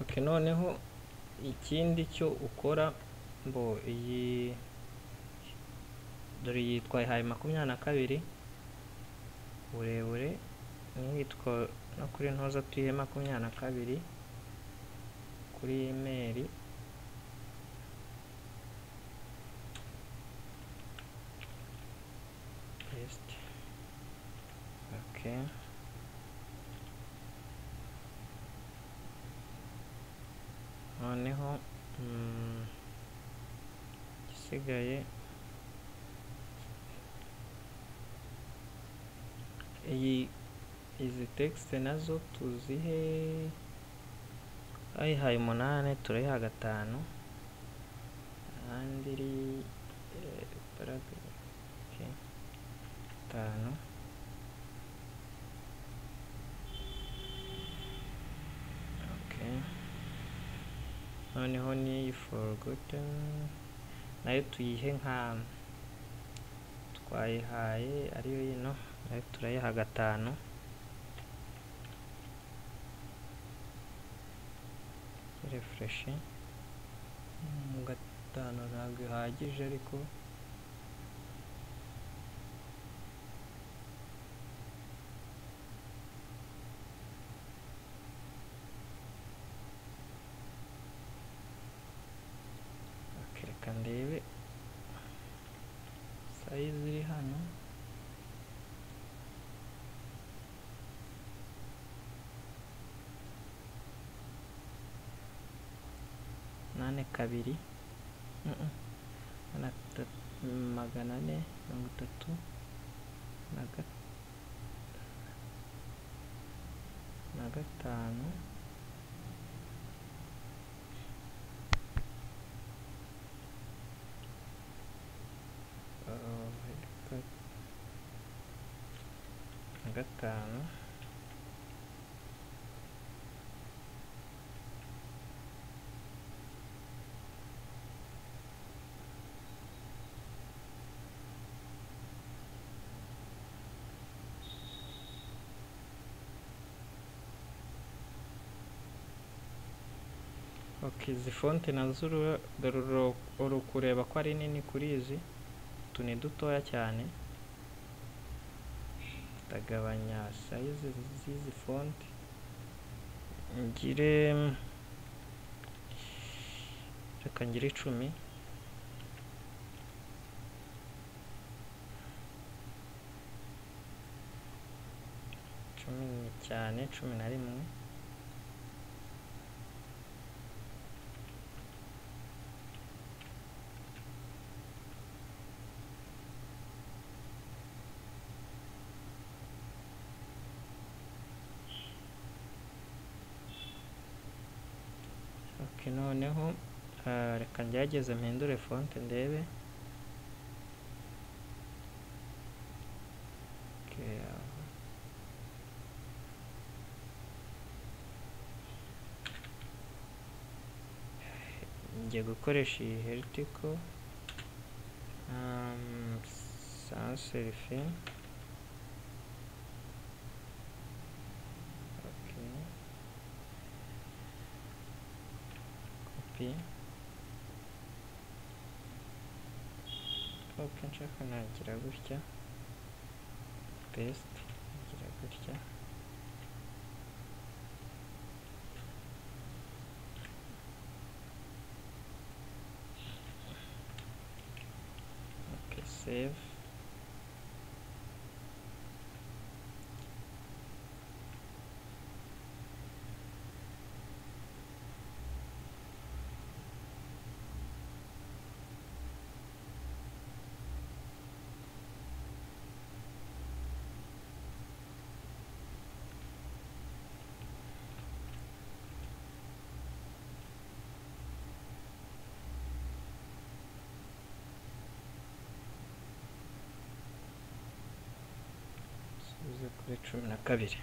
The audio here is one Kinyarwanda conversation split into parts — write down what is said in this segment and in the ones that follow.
okay, noneho ikindi cyo ukora mbo iyi dore iyi twayihaye 22 uburebure, niyitwa no kuri ntoza tuyihe 22 kuri email. Paste. Okay, noneho gisigaye izi text nazo tuzihe ayihaye 8 turayiha 5 andiri paragraph. Okay, 5. Okay, noneho ni forgotten nayo tuyihe nka twayihaye ariyo yino, nayo turayiha 5. refresh 5 ntabwo ihagije ariko reka ndebe size iri hano. Nane kabiri 433 na 5. Na 5. Okay, izi fonte nazo uri kureba ko ari nini kuri izi, utu ni dutoya cyane. Ndagabanya size z'izi fonte ngire reka ngire 10. cyane 11. Okay, noneho reka ngerageze mpindure fonte ndebe. Okay, ngiye gukoresha iyi vertical sans serifin. Okay, copy. Okay, nshaka nagira gutya, paste nagira gutya. Okay, save. Subize kuri 12.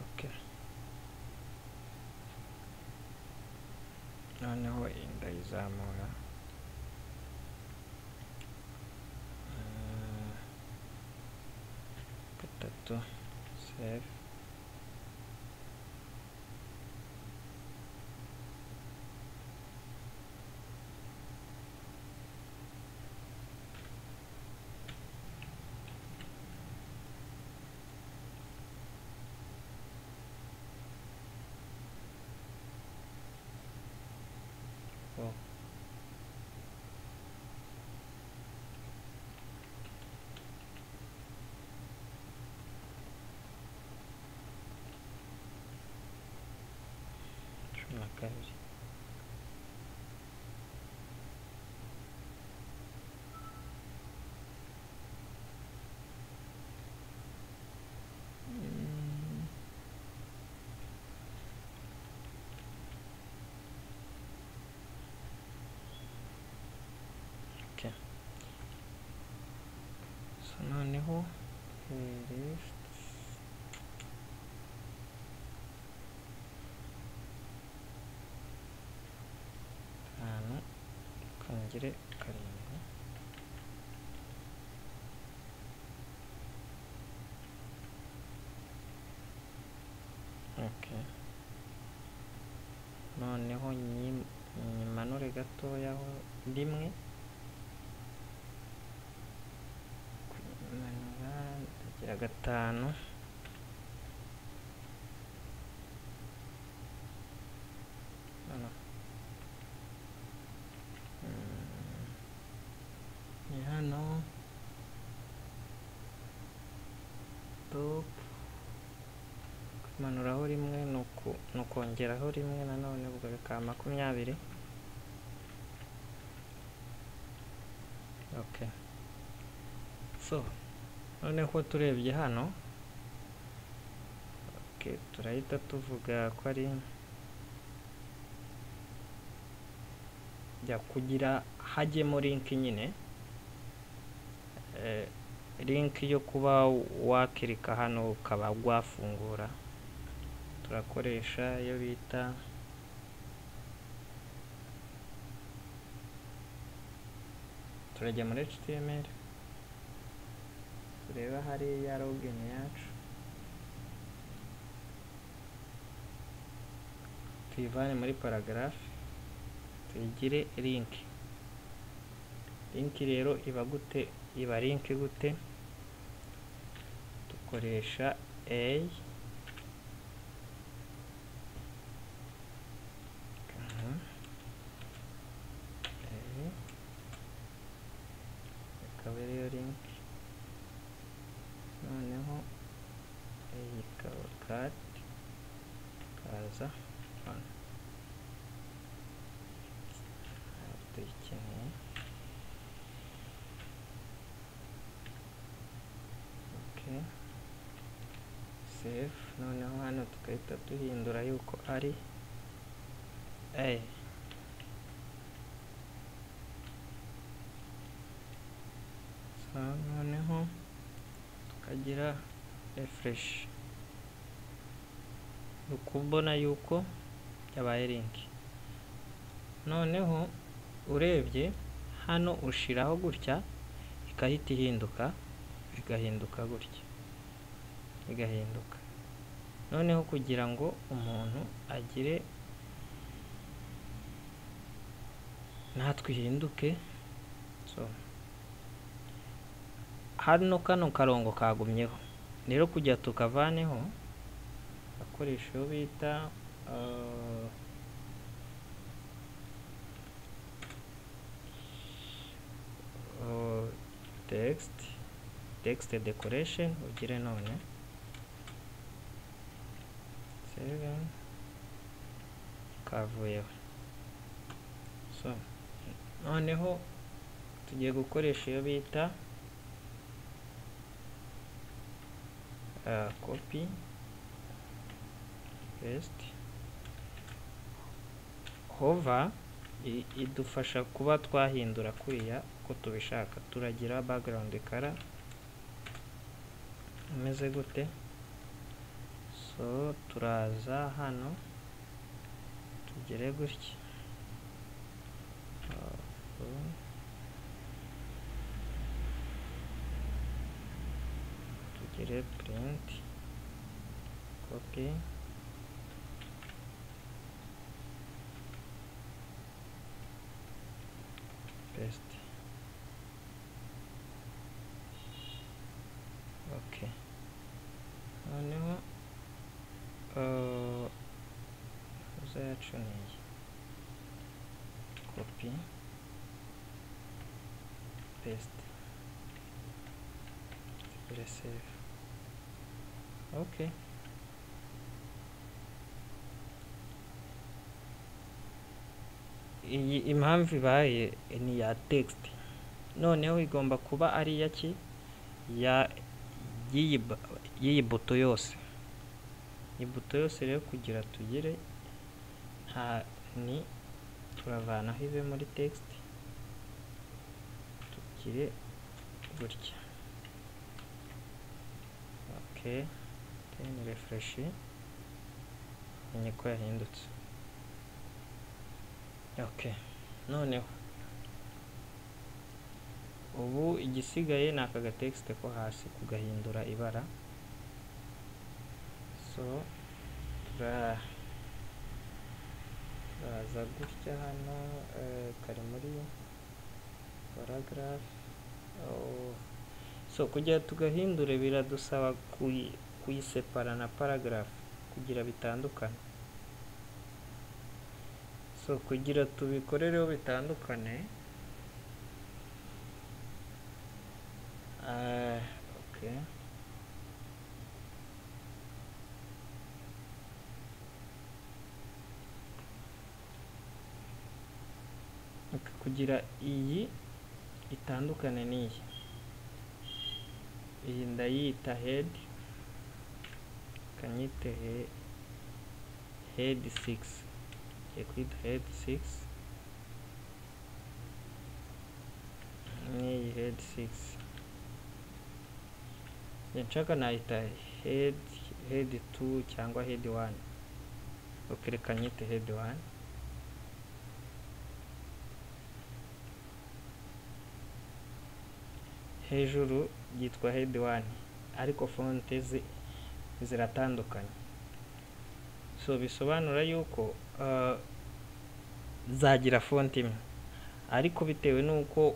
Okay, noneho ndayizamura. to save. Oh. Cumi na kabiri. Okay. So noneho list gatanu kongere karindwi. Okay. Noneho nyimanure gatoya ho rimwe, kuyimanura ndagira gatanu, ni hano top, kumanuraho rimwe nukongeraho rimwe nanone ubwo bikaba 20. Okay. So noneho turebye hano, okay, turahita tuvuga ko ari jya kugira hajyemo link nyine, link yo kuba wakirika hano ukaba gwafungura. Turakoresha iyo bita turajya muri HTML, tureba hariya login yacu, tuyivane muri paragraph, tuyigire link. Link rero iba gute? Iba link gute? Dukoresha a ikaba ariyo link, noneho iyi ikaba cut, kaza hano tuyikeneye. Okay, save. Noneho hano tukahita duhindura yuko ari a. So noneho tukagira refresh, ukubona yuko yabaye link. Noneho urebye hano ushiraho gutya ikahita ihinduka, igahinduka gutya, igahinduka. Noneho kugira ngo umuntu agire natwe ihinduke, so hano kano karongo kagumyeho, rero kujya tukavaneho akoresha iyo bita text decoration, ugire none 7 kavuyeho. So noneho tugiye gukoresha iyo bita copy paste. Hover idufasha kuba twahindura kuriya ko tubishaka. Turagira background color umeze gute, so turaza hano tugere gutya, tugere print copy paste. Okay, noneho uza yacu ni iyi copy paste save. Okay, iyi impamvu ibaye ni ya text, noneho igomba kuba ari iya ki y'iyi buto yose. Iyi buto yose rero kugira tugire ni turavanaho ive muri text tugire gutya. Okay, then refresh menye ko yahindutse. Okay, noneho ubu igisigaye ni aka gatext ko hasi kugahindura ibara. So turaza gutya hano kari muri paragraph. So kugira tugahindure biradusaba kuyisepara na paragraph kugira bitandukane. So kugira tubikorereho bitandukane, okay, kugira iyi itandukane n'iyi, iyi ndayita head, kanyite head 6, kwita head 6, n'iyi head 6 nshaka nayita head 2 cyangwa head 1. Okay, reka nyite head 1. Hejuru yitwa head 1 ariko fonte ziratandukanye. So bisobanura yuko zagira font imwe, ariko bitewe nuko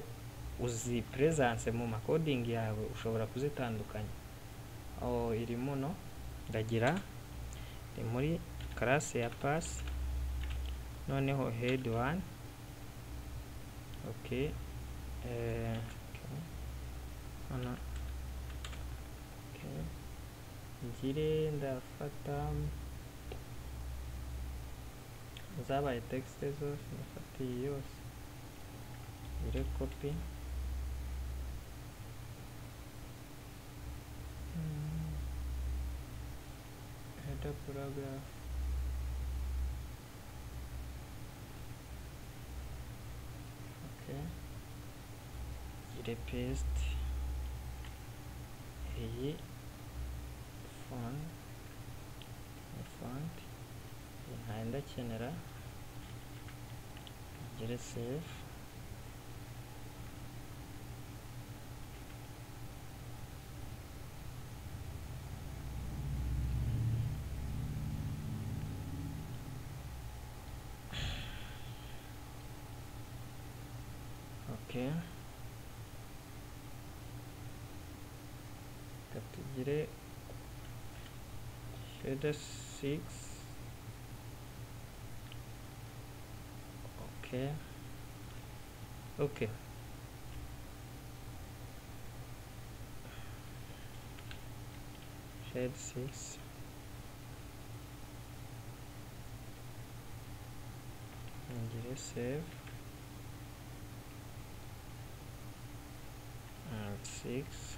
uzi presence mu coding yawe ushobora kuzitandukanya. Iri muno ndagira ni muri class ya pass, noneho head 1. Okay, hano ngire ndafata zabaye text zose, ndafata iyi yose ngire copy header paragraph. Okay, ngire paste iyi font ntayo ndakenera, ngire save. Okay, tugire header 6. Okay, head 6 ngire save and 6.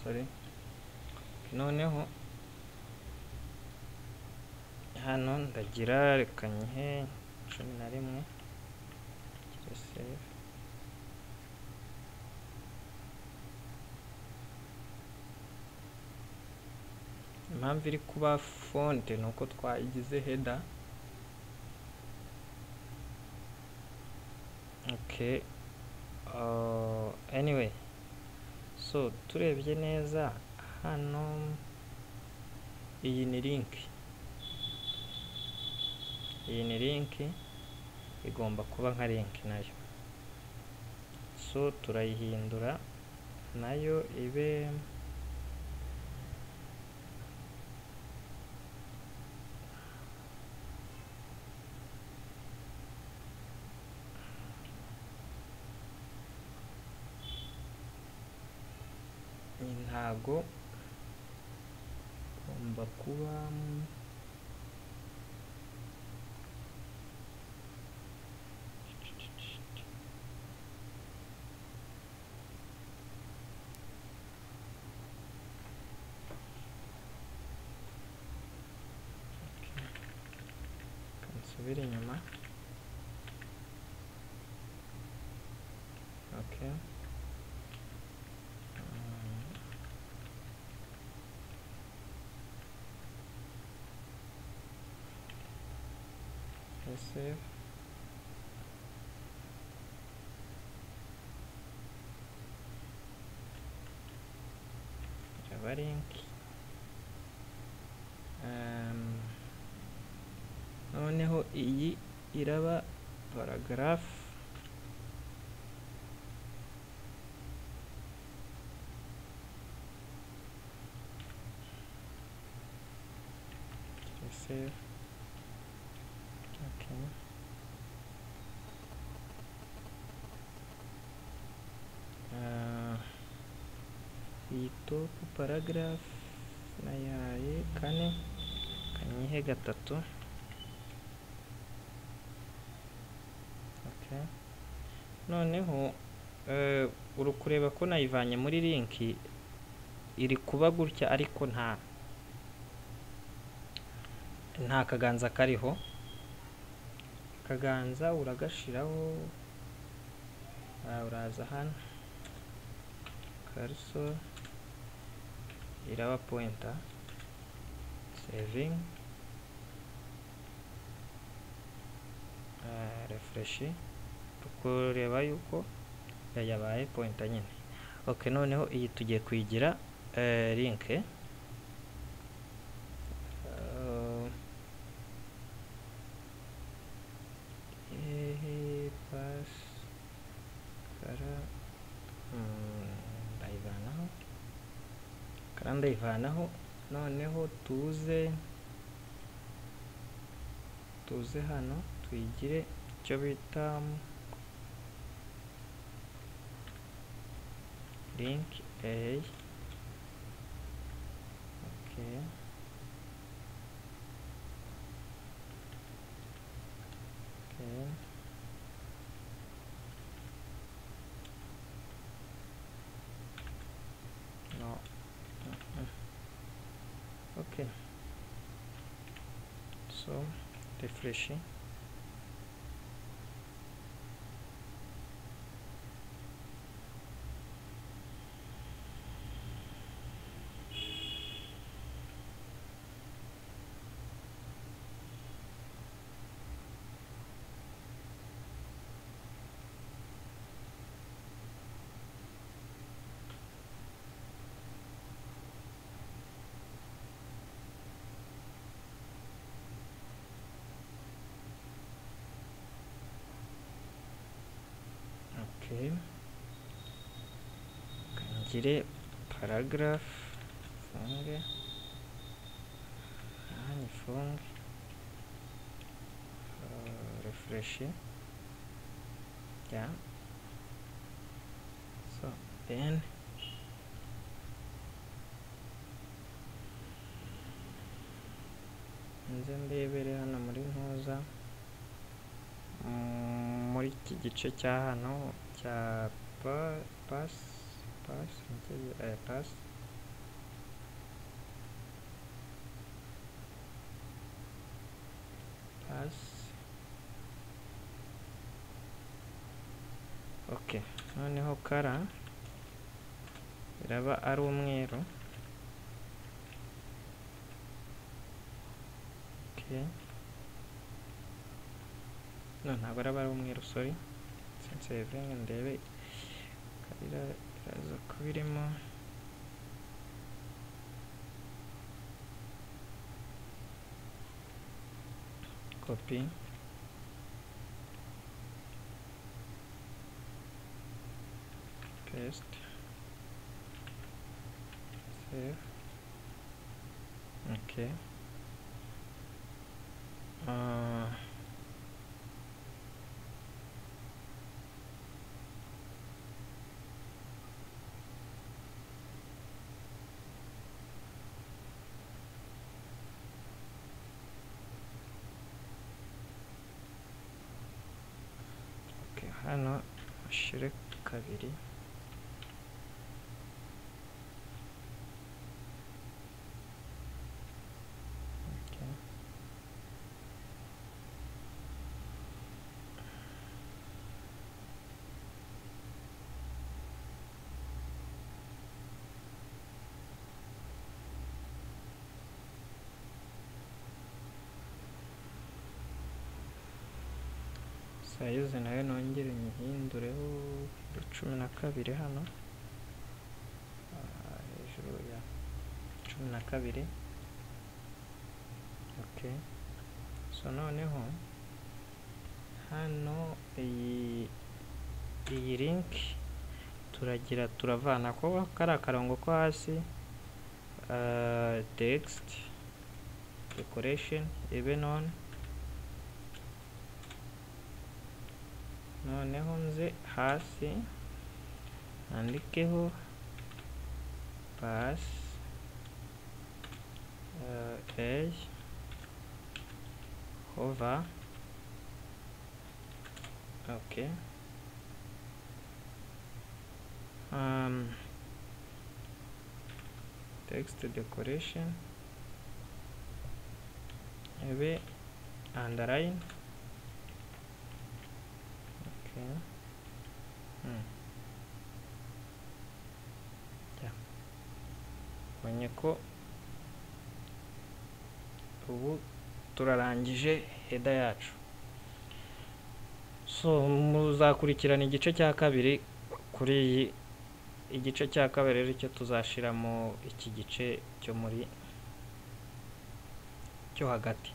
Sorry, noneho hano ndagira reka nyihe 11 ngire save. impamvu iri kuba fonte nuko twayigize header. Okay, anyway, so turebye neza hano, iyi ni link, igomba kuba nka link nayo, so turayihindura nayo ibe ntago igomba kuba kansubira inyuma. Okay, save. Java link, noneho iyi iraba paragraph, save. Okay, iyi top paragraph nayaye 4 kanyihe 3. Okay, noneho uri kureba ko nayivanye muri link, iri kuba gutya ariko nta kaganza kariho. Kaganza uragashiraho, uraza hano cursor, iraba pointer, saving, refresh, tukureba yuko yabaye pointer nyine. Okay, noneho iyi tugiye kuyigira link, pass ndayivanaho, noneho tuze hano tuyigire icyo bita link A. Okay, no, okay, so refresh. Okay, kangire paragraph, funge, nifunge, refresh, yeah, so then nze ndebere hano muri ntuza, muri iki gice cya hano cya pass okay, noneho kara iraba ari umweru, okay. No, ntabwo araba ari umweru, sorry. Sinsevinge ndebe iraza kuba irimo. Copy, paste, save. Okay. Okay, hano ashire kabiri. Okay. Size nayo nongere nyihindureho 12 hano, hejuru ya 12. Okay, so noneho hano iyi link turavana ko kari akarongo ko hasi, text decoration ibe none. Noneho nze hasi andikeho pass edge hover. Okay, text decoration ibe underline. Okay. Yeah. Bonye ko ubu turarangije header yacu. So muzakurikirana igice cya kabiri kuri iyi. Igice cya kabiri rero cyo tuzashiramo iki gice cyo muri cyo hagati.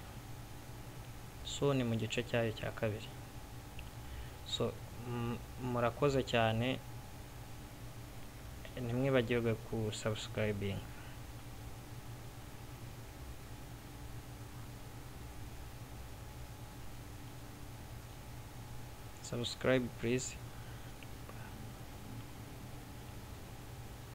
So ni mu gice cyayo cya kabiri. So murakoze cyane, ntimwibagirwe ku subscribing. Subscribe please.